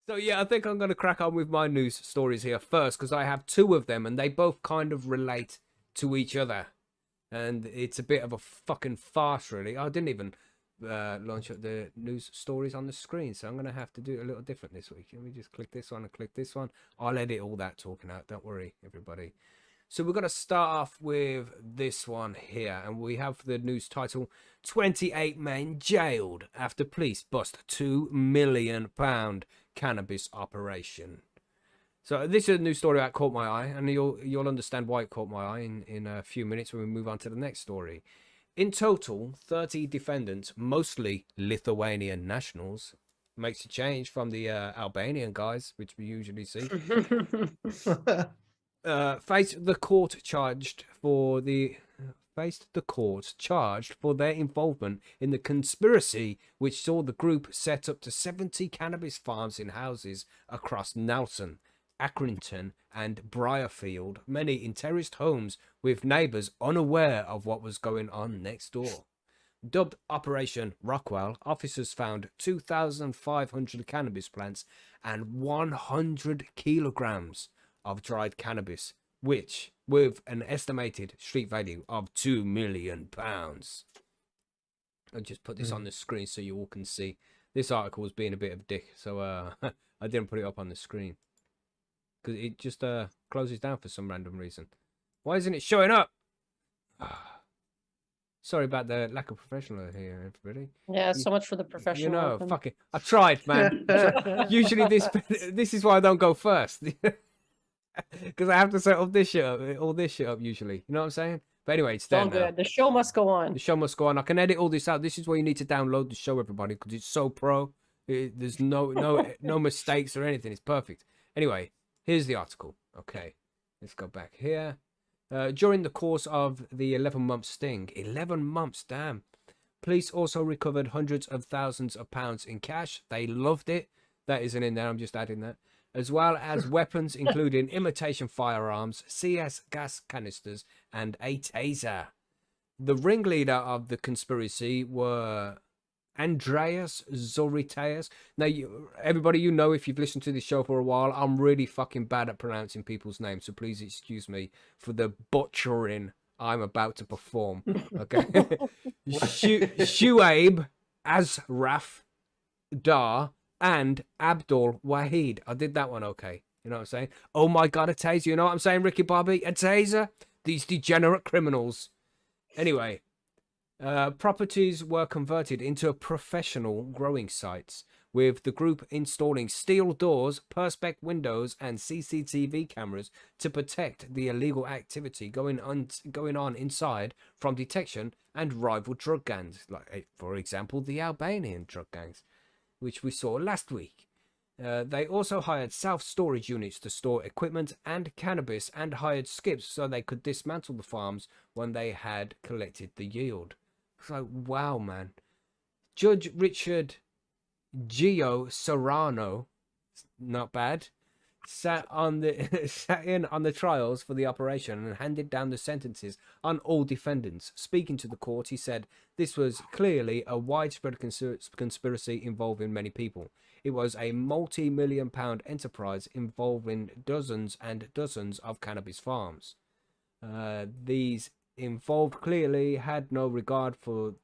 So yeah, I think I'm going to crack on with my news stories here first because I have two of them and they both kind of relate to each other. And it's a bit of a fucking farce, really. I didn't even launch up the news stories on the screen, so I'm going to have to do it a little different this week. Let me just click this one and click this one. I'll edit all that talking out. Don't worry, everybody. So we're going to start off with this one here, and we have the news title: 28 men jailed after police bust £2 million cannabis operation. So this is a new story that caught my eye, and you'll understand why it caught my eye in a few minutes when we move on to the next story. In total, 30 defendants, mostly Lithuanian nationals, makes a change from the Albanian guys, which we usually see. Faced the court charged for their involvement in the conspiracy which saw the group set up to 70 cannabis farms in houses across Nelson, Accrington and Briarfield, many in terraced homes with neighbours unaware of what was going on next door. Dubbed Operation Rockwell, officers found 2,500 cannabis plants and 100 kilograms of dried cannabis, which, with an estimated street value of £2 million. I'll just put this on the screen so you all can see. This article was being a bit of a dick, so I didn't put it up on the screen because it just closes down for some random reason. Why isn't it showing up? Sorry about the lack of professional here, everybody. Yeah, so much for the professional. You know, fucking, I tried, man. Usually this is why I don't go first. Because I have to set up this shit up, all this shit up usually. You know what I'm saying? But anyway, it's there now. Good. The show must go on. The show must go on. I can edit all this out. This is where you need to download the show, everybody, because it's so pro. There's no mistakes or anything. It's perfect. Anyway, here's the article. Okay, let's go back here. During the course of the 11-month sting, 11 months, damn. Police also recovered hundreds of thousands of pounds in cash. They loved it. That isn't in there. I'm just adding that. As well as weapons including imitation firearms, CS gas canisters, and a taser. The ringleader of the conspiracy were Andreas Zoriteas. Now, everybody, you know, if you've listened to this show for a while, I'm really fucking bad at pronouncing people's names, so please excuse me for the butchering I'm about to perform. Okay. Shuaib Azraf Dar and Abdul Wahid. I did that one okay. You know what I'm saying? Oh my God, a taser. You know what I'm saying, Ricky Bobby? A taser? These degenerate criminals. Anyway, properties were converted into professional growing sites, with the group installing steel doors, perspex windows, and CCTV cameras to protect the illegal activity going on inside from detection and rival drug gangs, like, for example, the Albanian drug gangs, which we saw last week. They also hired self-storage units to store equipment and cannabis, and hired skips so they could dismantle the farms when they had collected the yield. So, wow, man. Judge Richard Gio Serrano, not bad, sat in on the trials for the operation and handed down the sentences on all defendants. Speaking to the court, he said this was clearly a widespread conspiracy involving many people. It was a multi-million-pound enterprise involving dozens and dozens of cannabis farms. These involved clearly had no regard for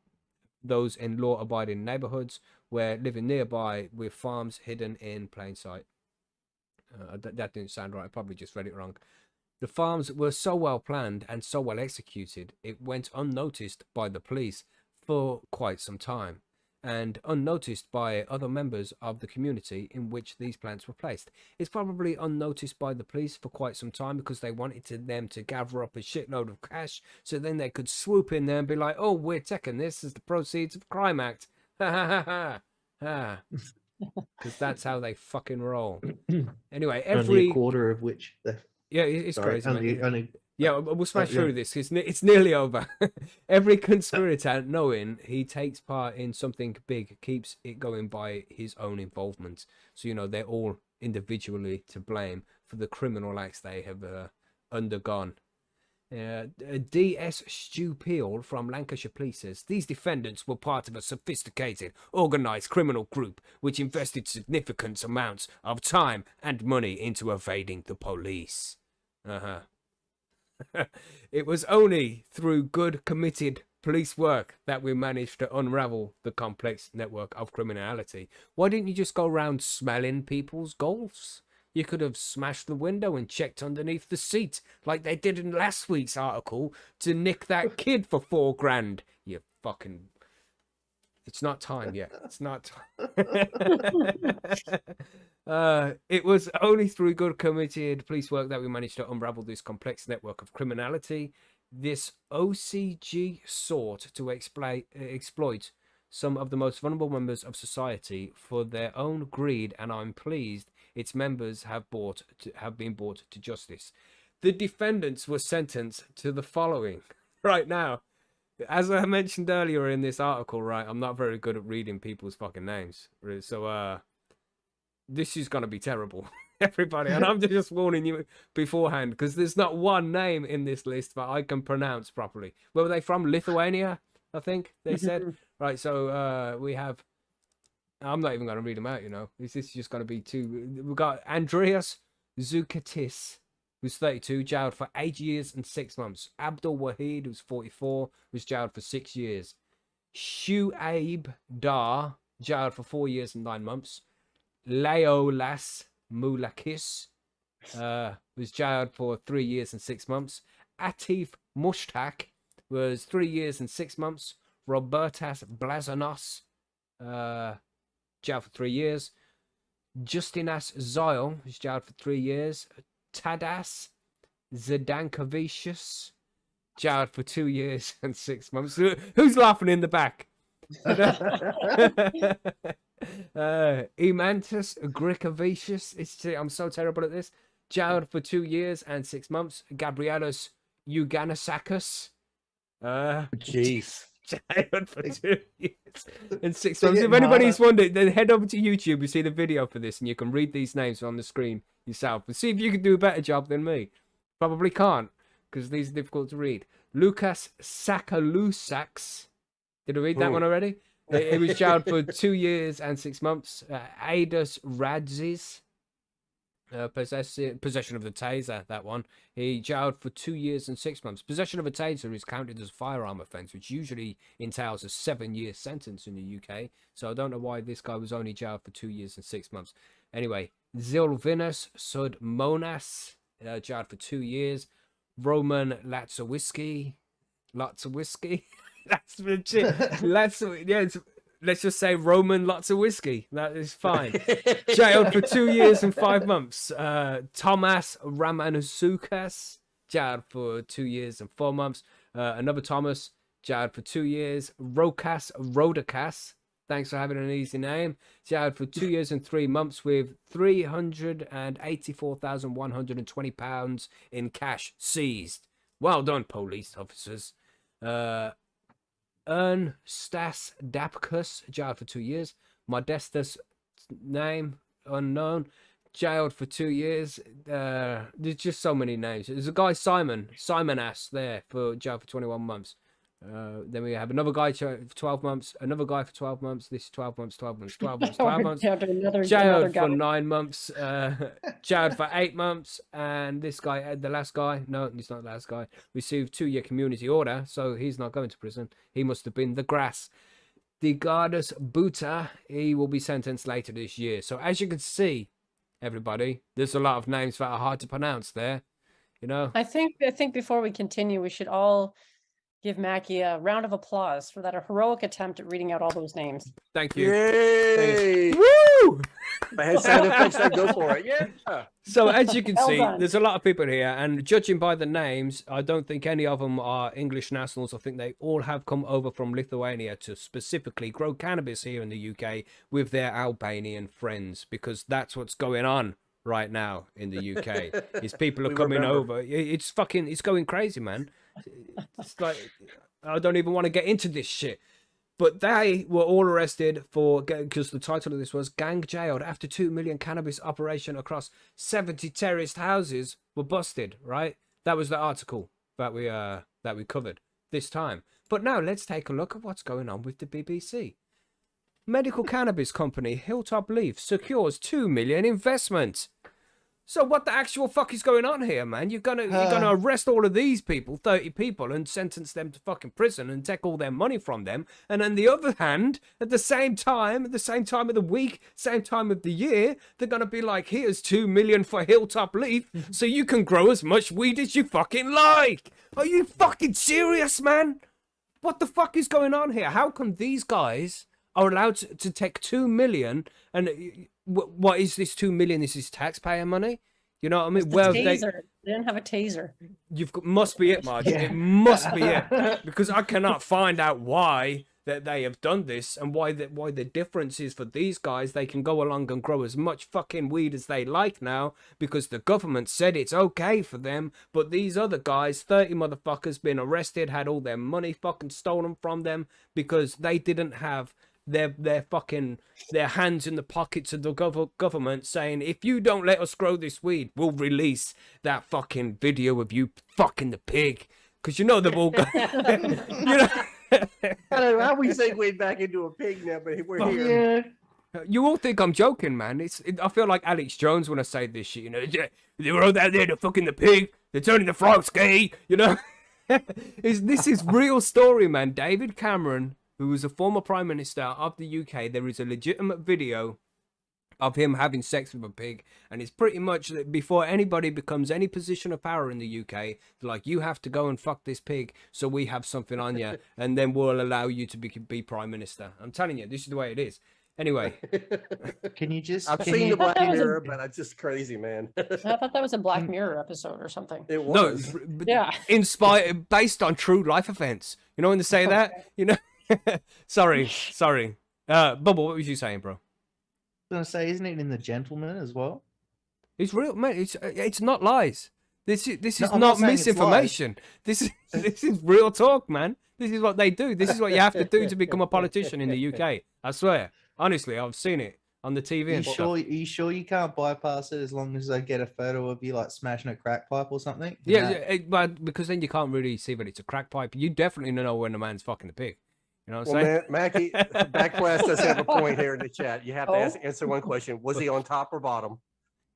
those in law-abiding neighborhoods where living nearby with farms hidden in plain sight. That didn't sound right. I probably just read it wrong. The farms were so well planned and so well executed, it went unnoticed by the police for quite some time, and unnoticed by other members of the community in which these plants were placed. It's probably unnoticed by the police for quite some time because they wanted them to gather up a shitload of cash so then they could swoop in there and be like, oh, we're taking this as the proceeds of the Crime Act. Ha ha ha ha. Because that's how they fucking roll. Anyway, only a quarter of which yeah, it's sorry, crazy. Yeah, we'll smash through this. It's nearly over. Every conspirator, knowing he takes part in something big, keeps it going by his own involvement. So, you know, they're all individually to blame for the criminal acts they have undergone. DS Stu Peel from Lancashire Police says these defendants were part of a sophisticated, organised criminal group which invested significant amounts of time and money into evading the police. It was only through good, committed police work that we managed to unravel the complex network of criminality. Why didn't you just go around smelling people's golfs? You could have smashed the window and checked underneath the seat like they did in last week's article to nick that kid for $4,000. You fucking... It's not time yet. It's not time. It was only through good committed police work that we managed to unravel this complex network of criminality. This OCG sought to exploit some of the most vulnerable members of society for their own greed, and I'm pleased its members have been brought to justice. The defendants were sentenced to the following right now. As I mentioned earlier in this article, right, I'm not very good at reading people's fucking names. So, this is going to be terrible, everybody. And I'm just warning you beforehand, because there's not one name in this list that I can pronounce properly. Where were they from? Lithuania, I think they said. Right, so we have... I'm not even going to read them out, you know. This is just going to be two... We've got Andreas Zukatis, who's 32, jailed for 8 years and 6 months. Abdul Wahid, who's 44, was jailed for 6 years. Shuaib Dar, jailed for 4 years and 9 months. Leolas Mulakis was jailed for 3 years and 6 months. Atif Mushtaq was 3 years and 6 months. Robertas Blazanos, jailed for 3 years. Justinas Zyle was jailed for 3 years. Tadas Zdankavicius, jailed for 2 years and 6 months. Who's laughing in the back? Emantus Gricovicius, I'm so terrible at this, jailed for 2 years and 6 months. Gabrielos Euganasakis, Jeez. jailed for 2 years and 6 months. If anybody's wondered, then head over to YouTube, you see the video for this, and you can read these names on the screen yourself and see if you can do a better job than me. Probably can't, because these are difficult to read. Lucas Sakalusaks, did I read that one already? He was jailed for 2 years and 6 months. Adus Radzis, possession of the taser, that one. He jailed for 2 years and 6 months. Possession of a taser is counted as a firearm offence, which usually entails a 7-year sentence in the UK. So I don't know why this guy was only jailed for 2 years and 6 months. Anyway, Zilvinus Sudmonas, jailed for 2 years. Roman Latsawiski. That's legit. Let's just say Roman lots of whiskey. That is fine. Jailed for 2 years and 5 months. Thomas Ramanusukas, jailed for 2 years and 4 months. Another Thomas, jailed for 2 years. Rokas Rodakas, thanks for having an easy name, jailed for 2 years and 3 months with £384,120 in cash seized. Well done, police officers. Stas Dapkus, jailed for 2 years. Modestus, name unknown, jailed for 2 years. There's just so many names. There's a guy, Simon Ass, there, for jailed for 21 months. Then we have another guy for 12 months, another guy for 12 months. This is 12 months, 12 months, 12 months, 12 months. Jailed for 9 months, jailed for 8 months, and this guy, the last guy, no, he's not the last guy, received 2-year community order, so he's not going to prison. He must have been the grass. The Gardus Buta, he will be sentenced later this year. So as you can see, everybody, there's a lot of names that are hard to pronounce there, you know. I think before we continue, we should all give Macky a round of applause for that heroic attempt at reading out all those names. Thank you. Yay! Woo! My head sound effects, I go for it. Yeah. So as you can Well see, done. there's a lot of people here, and judging by the names, I don't think any of them are English nationals. I think they all have come over from Lithuania to specifically grow cannabis here in the UK with their Albanian friends, because that's what's going on right now in the UK. Is people are coming over. It's going crazy, man. It's like, I don't even want to get into this shit. But they were all arrested for, because the title of this was Gang Jailed After 2 Million Cannabis Operation Across 70 Terraced Houses Were Busted, right? That was the article. that we covered this time. But now let's take a look at what's going on with the BBC. Medical cannabis company Hilltop Leaf secures 2 million investment. So what the actual fuck is going on here, man? You're gonna arrest all of these people, 30 people, and sentence them to fucking prison and take all their money from them. And on the other hand, at the same time of the week, same time of the year, they're gonna be like, here's 2 million for Hilltop Leaf, so you can grow as much weed as you fucking like. Are you fucking serious, man? What the fuck is going on here? How come these guys are allowed to take 2 million and what is this 2 million? This is taxpayer money. You know what I mean? Well, they didn't have a taser. Must be it, Marge. Yeah. It must be it, because I cannot find out why that they have done this and why the difference is for these guys. They can go along and grow as much fucking weed as they like now because the government said it's okay for them. But these other guys, 30 motherfuckers, been arrested, had all their money fucking stolen from them because they didn't have their hands in the pockets of the government saying, if you don't let us grow this weed, we'll release that fucking video of you fucking the pig. Because you know they've all got, you know. I don't know how we segue back into a pig now, but we're here. Yeah. You all think I'm joking, man. I feel like Alex Jones when I say this shit, you know. They were all out there, they're fucking the pig, they're turning the frogs gay, you know. This is real story, man. David Cameron, who was a former Prime Minister of the UK, there is a legitimate video of him having sex with a pig, and it's pretty much that before anybody becomes any position of power in the UK, like, you have to go and fuck this pig so we have something on you, and then we'll allow you to be Prime Minister. I'm telling you, this is the way it is. Anyway. Can you just... I've seen the Black Mirror, but it's just crazy, man. I thought that was a Black Mirror episode or something. It was. No, yeah. Based on true life events. You know when they say that? You know? sorry. Bubble, what was you saying, bro? I was gonna say, isn't it in The Gentleman as well? It's real, man. It's not lies. This is No, not misinformation. This is real talk, man. This is what they do. This is what you have to do to become a politician in the UK. I swear. Honestly, I've seen it on the TV and stuff. Are you sure you can't bypass it as long as they get a photo of you like smashing a crack pipe or something? But because then you can't really see that it's a crack pipe. You definitely know when the man's fucking the pig. You know what I'm saying? Macky, Backblast does have a point here in the chat. You have to answer one question. Was he on top or bottom?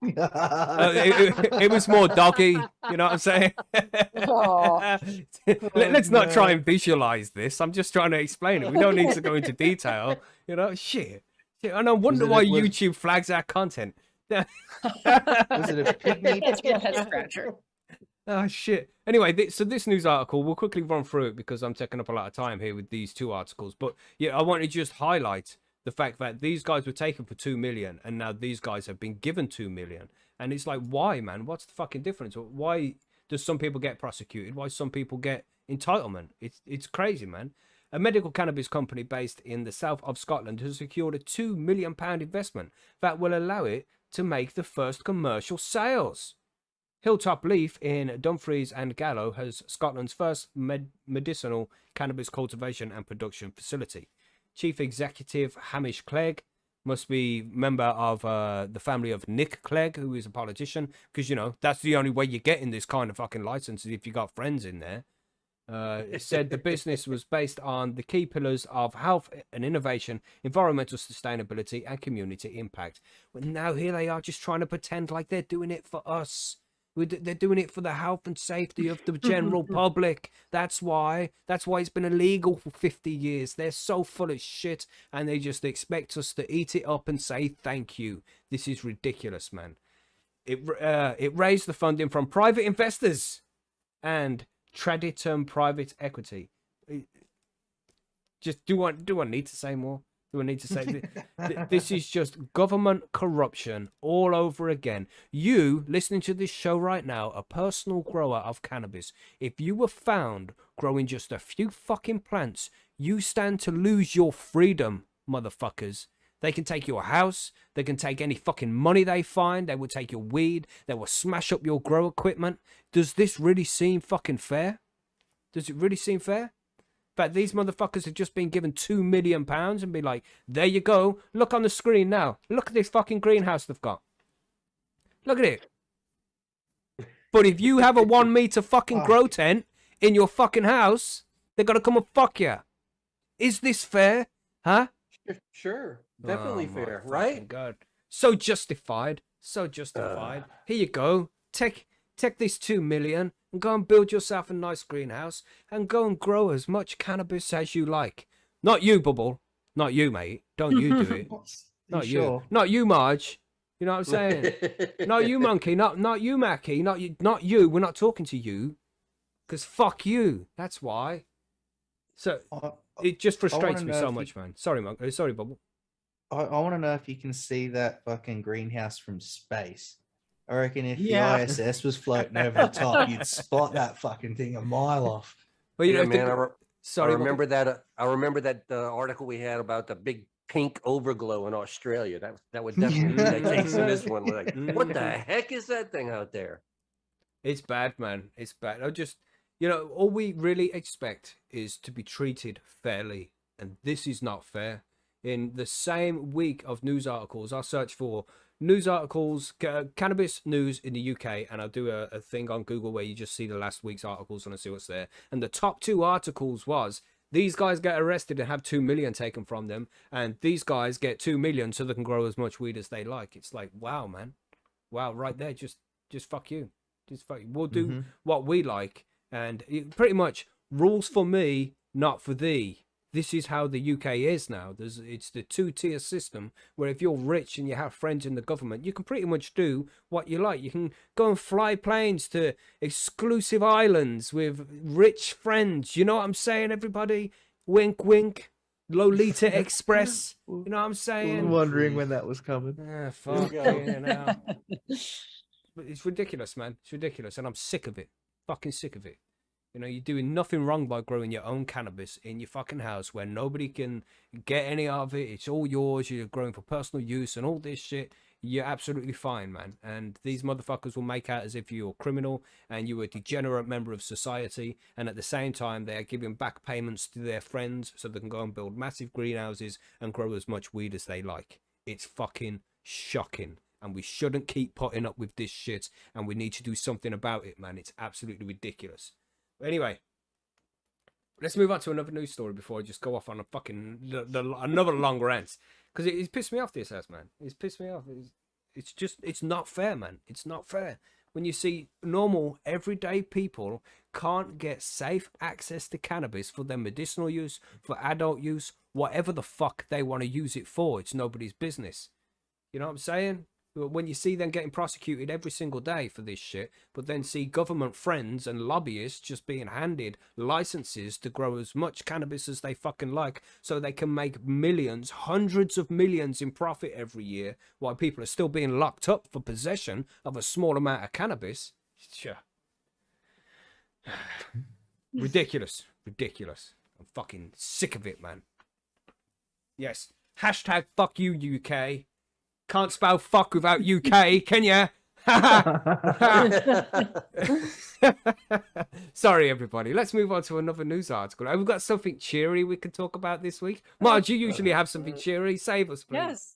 It was more doggy. You know what I'm saying? Let's not try and visualize this. I'm just trying to explain it. We don't need to go into detail. You know, shit. And I wonder why YouTube flags our content. Was it a pygmy? It's a head scratcher. Oh, shit. Anyway, so this news article, we'll quickly run through it because I'm taking up a lot of time here with these two articles. But yeah, I want to just highlight the fact that these guys were taken for 2 million and now these guys have been given 2 million. And it's like, why, man? What's the fucking difference? Why does some people get prosecuted? Why some people get entitlement? It's crazy, man. A medical cannabis company based in the south of Scotland has secured a £2 million investment that will allow it to make the first commercial sales. Hilltop Leaf in Dumfries and Gallow has Scotland's first medicinal cannabis cultivation and production facility. Chief Executive Hamish Clegg must be member of the family of Nick Clegg, who is a politician, because, you know, that's the only way you get in this kind of fucking license is if you got friends in there. It said the business was based on the key pillars of health and innovation, environmental sustainability, and community impact. But now here they are just trying to pretend like they're doing it for us. They're doing it for the health and safety of the general public. That's why it's been illegal for 50 years. They're so full of shit, and they just expect us to eat it up and say thank you. This is ridiculous, man. It raised the funding from private investors and Traditum private equity. Just do I need to say more? Do I need to say this is just government corruption all over again? You listening to this show right now, a personal grower of cannabis, if you were found growing just a few fucking plants, you stand to lose your freedom, motherfuckers. They can take your house. They can take any fucking money they find. They will take your weed. They will smash up your grow equipment. Does this really seem fucking fair? Does it really seem fair? That these motherfuckers have just been given £2 million and be like, there you go. Look on the screen now. Look at this fucking greenhouse they've got. Look at it. But if you have a 1 meter fucking grow tent in your fucking house, they're gonna come and fuck you. Is this fair? Huh? Sure, definitely Oh, my fair, fucking right? God. So justified. So justified. Here you go. Take this 2 million and go and build yourself a nice greenhouse and go and grow as much cannabis as you like. Not you, Bubble. Not you, mate. Don't you do it. Not you. Sure. Not you, Marge. You know what I'm saying? Not you, Monkey. Not you, Macky. Not you. Not you. We're not talking to you. Cause fuck you. That's why. So it just frustrates me know so if much, man. Sorry, sorry, Bubble. I want to know if you can see that fucking greenhouse from space. I reckon if Yeah. the ISS was floating over the top, you'd spot that fucking thing a mile off. Well, you Yeah, know, man, sorry, I remember that. I remember that article we had about the big pink overglow in Australia. That would definitely be the case in this one. Like, what the heck is that thing out there? It's bad, man. It's bad. I just, all we really expect is to be treated fairly, and this is not fair. In the same week of news articles, I search for news articles, cannabis news in the UK, and I'll do a thing on Google where you just see the last week's articles and I see what's there. And the top 2 articles was, these guys get arrested and have 2 million taken from them, and these guys get 2 million so they can grow as much weed as they like. It's like, wow, man. Wow, right there. Just fuck you. Just fuck you. We'll do what we like. And pretty much, rules for me, not for thee. This is how the UK is now. It's the 2-tier system where if you're rich and you have friends in the government, you can pretty much do what you like. You can go and fly planes to exclusive islands with rich friends. You know what I'm saying, everybody? Wink, wink. Lolita Express. You know what I'm saying? Wondering when that was coming. Ah, fuck you know. But it's ridiculous, man. It's ridiculous, and I'm sick of it. Fucking sick of it. You're doing nothing wrong by growing your own cannabis in your fucking house where nobody can get any of it. It's all yours. You're growing for personal use and all this shit. You're absolutely fine, man. And these motherfuckers will make out as if you're a criminal and you're a degenerate member of society. And at the same time, they're giving back payments to their friends so they can go and build massive greenhouses and grow as much weed as they like. It's fucking shocking. And we shouldn't keep putting up with this shit. And we need to do something about it, man. It's absolutely ridiculous. Anyway, let's move on to another news story before I just go off on a fucking another long rant, because it's pissed me off, this ass, man. It's pissed me off. It's not fair, man. It's not fair when you see normal everyday people can't get safe access to cannabis for their medicinal use, for adult use, whatever the fuck they want to use it for. It's nobody's business. You know what I'm saying? When you see them getting prosecuted every single day for this shit, but then see government friends and lobbyists just being handed licenses to grow as much cannabis as they fucking like so they can make millions, hundreds of millions in profit every year while people are still being locked up for possession of a small amount of cannabis. Sure. Ridiculous. Ridiculous. I'm fucking sick of it, man. Yes. Hashtag fuck you, UK. Can't spell fuck without UK, can ya? Sorry, everybody. Let's move on to another news article. Have we got something cheery we can talk about this week? Marge, you usually have something cheery. Save us, please. Yes.